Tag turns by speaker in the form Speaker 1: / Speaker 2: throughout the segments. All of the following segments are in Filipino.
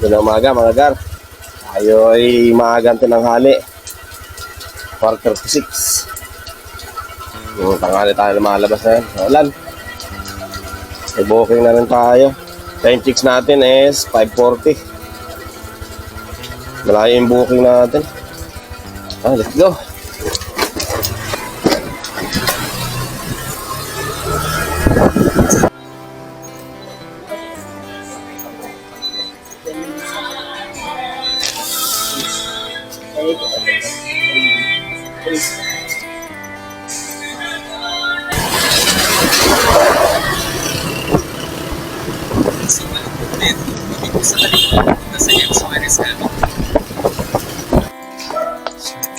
Speaker 1: Yun ang umaga mga gar. Tayo ay maagang tinanghali. 5:45. Yung tanghali tayo lumalabas na yun. Ulan. May booking na rin tayo. Time checks natin is 5:40. Malayo yung booking natin. Let's go.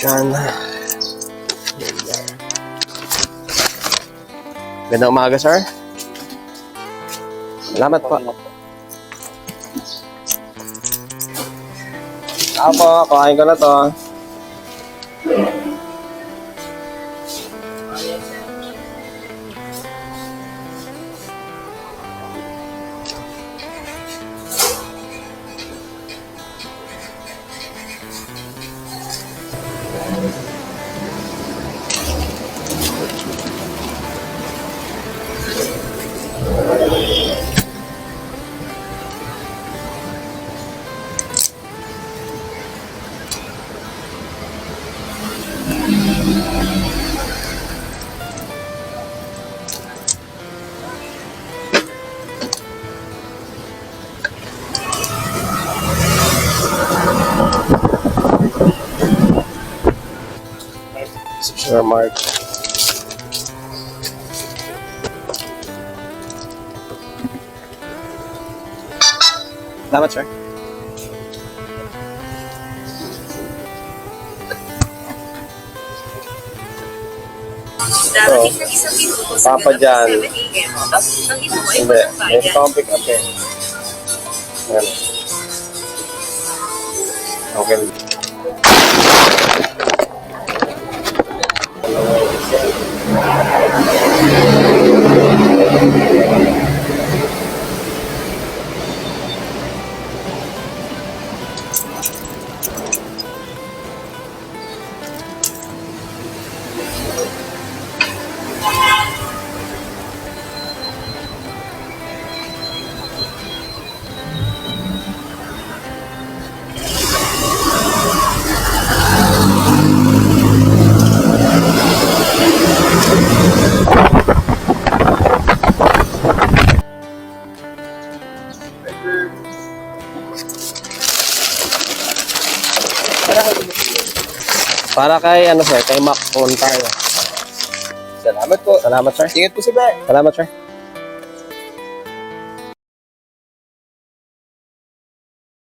Speaker 1: Diyan. Gandang umaga, sir. Salamat po. Apo, kain ko na to. Sir Mark. Salamat, sir. Papa dyan. Hindi. May pick up eh. Yan. Okay. Para kay sir, kay Mac tayo.
Speaker 2: Salamat po.
Speaker 1: Salamat, sir.
Speaker 2: Ingat po si Bay.
Speaker 1: Salamat, sir.